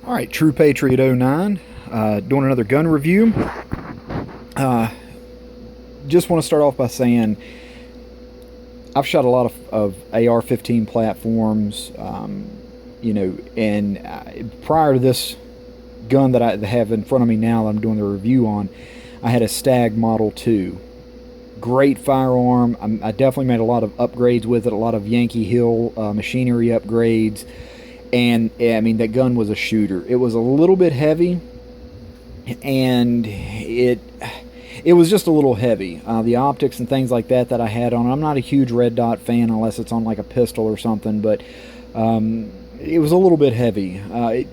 All right, True Patriot '09, doing another gun review. Just want to start off by saying I've shot a lot of AR-15 platforms, and prior to this gun that I have in front of me now that I'm doing the review on, I had a Stag Model 2. Great firearm. I definitely made a lot of upgrades with it, a lot of Yankee Hill machinery upgrades. And I mean, that gun was a shooter. It was a little bit heavy, and it was just a little heavy. The optics and things like that I had on it. I'm not a huge red dot fan unless it's on like a pistol or something, but it was a little bit heavy.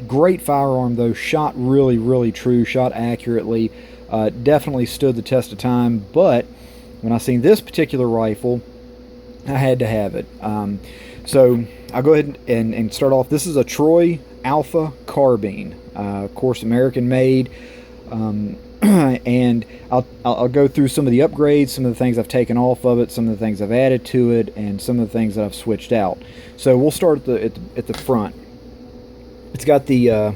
Great firearm though. Shot really, really true. Shot accurately. Definitely stood the test of time. But when I seen this particular rifle, I had to have it. So I'll go ahead and start off. This is a Troy Alpha Carbine, of course, American made, and I'll go through some of the upgrades, some of the things I've taken off of it, some of the things I've added to it, and some of the things that I've switched out. So we'll start at the front. It's got the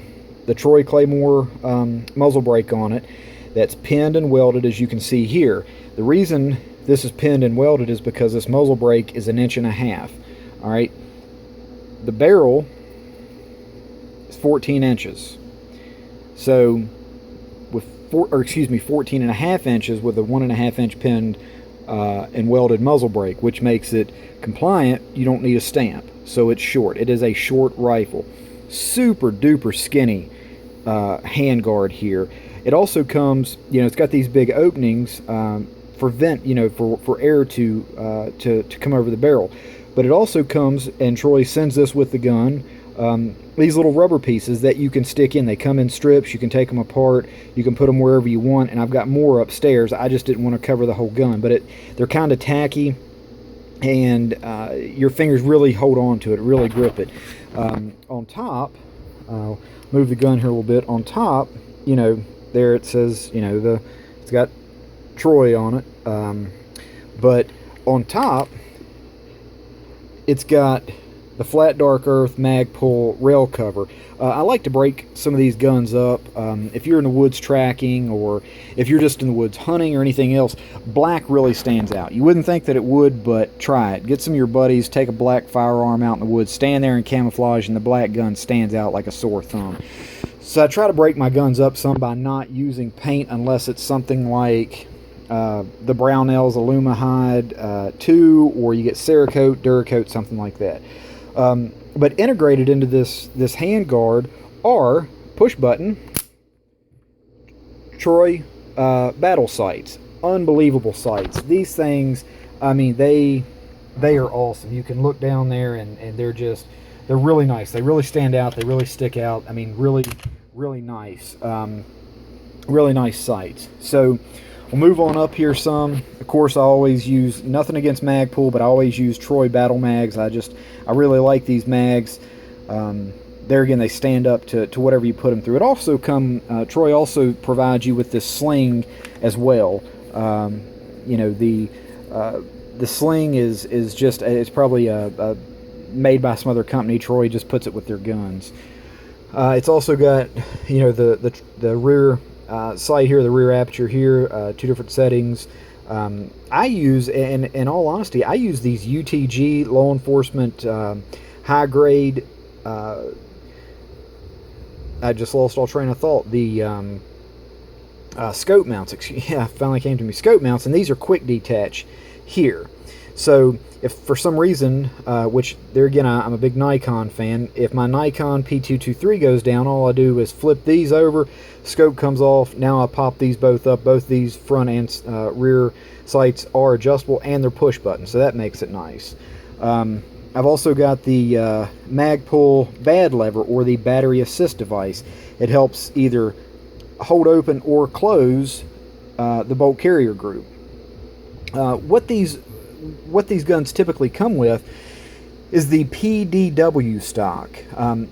Troy Claymore muzzle brake on it. That's pinned and welded, as you can see here. The reason this is pinned and welded is because this muzzle brake is 1.5 inches. All right, the barrel is 14 inches. So with 14.5 inches with a 1.5 inch pinned and welded muzzle brake, which makes it compliant. You don't need a stamp, so it's short. It is a short rifle. Super duper skinny handguard here. It also comes, it's got these big openings for vent, for air to come over the barrel. But it also comes, and Troy sends this with the gun, these little rubber pieces that you can stick in. They come in strips. You can take them apart. You can put them wherever you want. And I've got more upstairs. I just didn't want to cover the whole gun. But they're kind of tacky, and your fingers really hold on to it, really grip it. On top, I'll move the gun here a little bit. On top, there it says, it's got Troy on it. But on top, it's got the flat dark earth Magpul rail cover. I like to break some of these guns up. If you're in the woods tracking, or if you're just in the woods hunting or anything else, black really stands out. You wouldn't think that it would, but try it. Get some of your buddies, take a black firearm out in the woods, stand there in camouflage, and the black gun stands out like a sore thumb. So I try to break my guns up some by not using paint unless it's something like the Brownells Alumahide 2, or you get Cerakote, Duracoat, something like that. But integrated into this handguard are push button Troy battle sights. Unbelievable sights. These things, I mean, they are awesome. You can look down there and they're really nice. They really stand out. They really stick out. I mean, really nice. Really nice sights. So we'll move on up here some. Of course, I always use, nothing against Magpul, but I always use Troy battle mags. I really like these mags. There again, they stand up to whatever you put them through. It also Troy also provides you with this sling as well. The sling is just, it's probably made by some other company. Troy just puts it with their guns. It's also got, the rear sight here, the rear aperture here, two different settings. I use, in all honesty, I use these UTG law enforcement high grade. I just lost all train of thought. The scope mounts. Finally came to me. Scope mounts, and these are quick detach here. So if for some reason, which there again, I'm a big Nikon fan, if my Nikon P223 goes down, all I do is flip these over, scope comes off, now I pop these both up. Both these front and rear sights are adjustable, and they're push buttons, so that makes it nice. I've also got the Magpul bad lever, or the battery assist device. It helps either hold open or close the bolt carrier group. What these guns typically come with is the Pdw stock.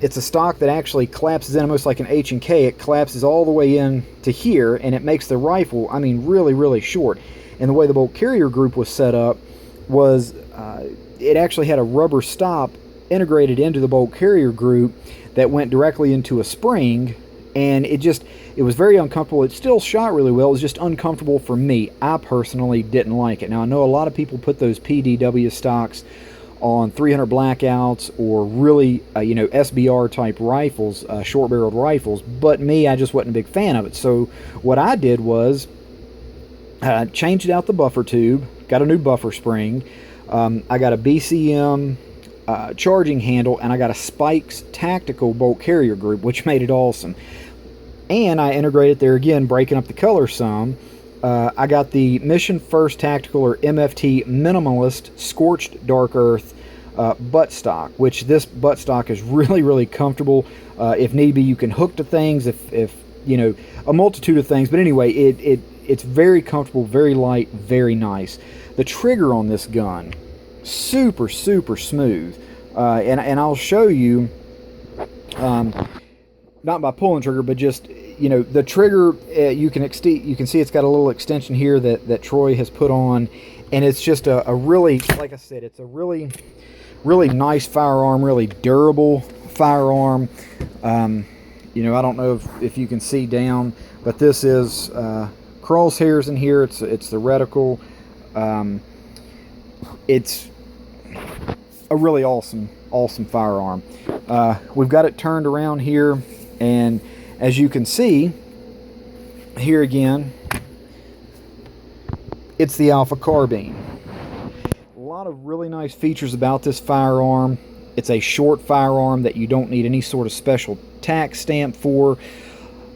It's a stock that actually collapses in almost like an H&K. It collapses all the way in to here, and it makes the rifle, I mean, really, really short. And the way the bolt carrier group was set up was it actually had a rubber stop integrated into the bolt carrier group that went directly into a spring, and it was very uncomfortable. It still shot really well. It was just uncomfortable for me. I personally didn't like it. Now, I know a lot of people put those Pdw stocks on 300 blackouts or really, SBR type rifles, short-barreled rifles, but me, I just wasn't a big fan of it. So what I did was changed out the buffer tube, got a new buffer spring, I got a BCM charging handle, and I got a Spikes tactical bolt carrier group, which made it awesome. And I integrated there again, breaking up the color some. I got the Mission First Tactical, or MFT Minimalist Scorched Dark Earth butt stock, which this butt stock is really, really comfortable. If need be, you can hook to things, if a multitude of things. But anyway, it's very comfortable, very light, very nice. The trigger on this gun, super, super smooth. And I'll show you, not by pulling trigger, but just, the trigger, you can see it's got a little extension here that Troy has put on, and it's just a really, like I said, it's a really, really nice firearm, really durable firearm. I don't know if you can see down, but this is crosshairs in here. It's the reticle. It's a really awesome firearm. We've got it turned around here, and as you can see here again, it's the Alpha Carbine. A lot of really nice features about this firearm. It's a short firearm that you don't need any sort of special tax stamp for.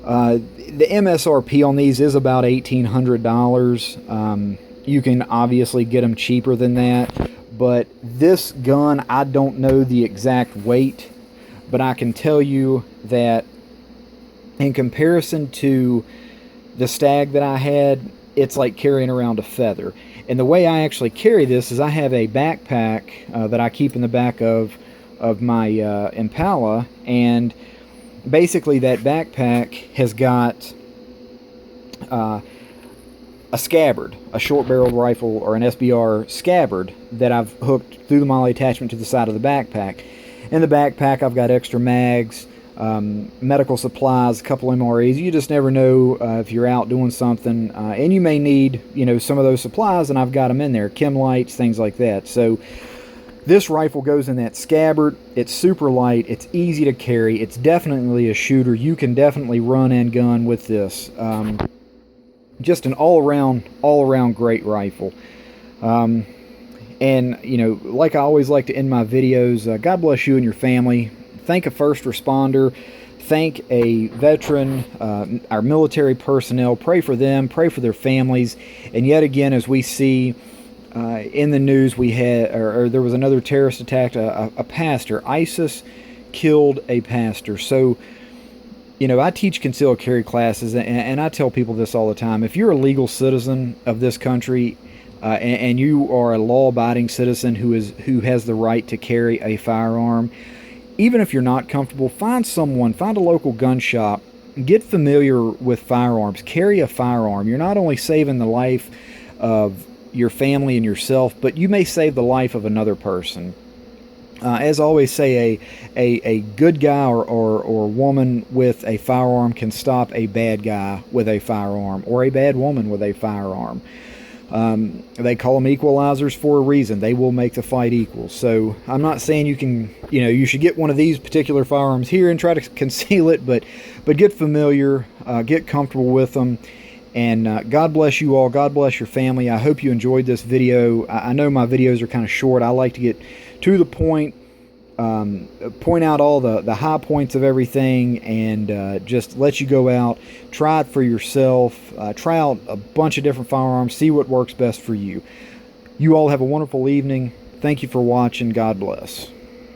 The MSRP on these is about $1,800. You can obviously get them cheaper than that, but this gun, I don't know the exact weight, but I can tell you that in comparison to the Stag that I had, it's like carrying around a feather. And the way I actually carry this is I have a backpack that I keep in the back of my Impala, and basically that backpack has got a scabbard, a short-barreled rifle or an SBR scabbard that I've hooked through the MOLLE attachment to the side of the backpack. In the backpack, I've got extra mags, medical supplies, a couple MREs. You just never know if you're out doing something, and you may need, some of those supplies, and I've got them in there, chem lights, things like that. So this rifle goes in that scabbard. It's super light. It's easy to carry. It's definitely a shooter. You can definitely run and gun with this. Just an all-around great rifle. And, like I always like to end my videos, God bless you and your family. Thank a first responder. Thank a veteran, our military personnel. Pray for them. Pray for their families. And yet again, as we see in the news, we had, or there was another terrorist attack, a pastor. ISIS killed a pastor. So, I teach concealed carry classes, and I tell people this all the time. If you're a legal citizen of this country, and you are a law-abiding citizen who has the right to carry a firearm, even if you're not comfortable, find a local gun shop, get familiar with firearms, carry a firearm. You're not only saving the life of your family and yourself, but you may save the life of another person. As I always say, a good guy or woman with a firearm can stop a bad guy with a firearm, or a bad woman with a firearm. They call them equalizers for a reason. They will make the fight equal. So I'm not saying you should get one of these particular firearms here and try to conceal it, but get familiar, get comfortable with them. And God bless you all. God bless your family. I hope you enjoyed this video. I know my videos are kind of short. I like to get to the point, point out all the high points of everything, and just let you go out, try it for yourself, try out a bunch of different firearms, see what works best for you. You all have a wonderful evening. Thank you for watching. God bless.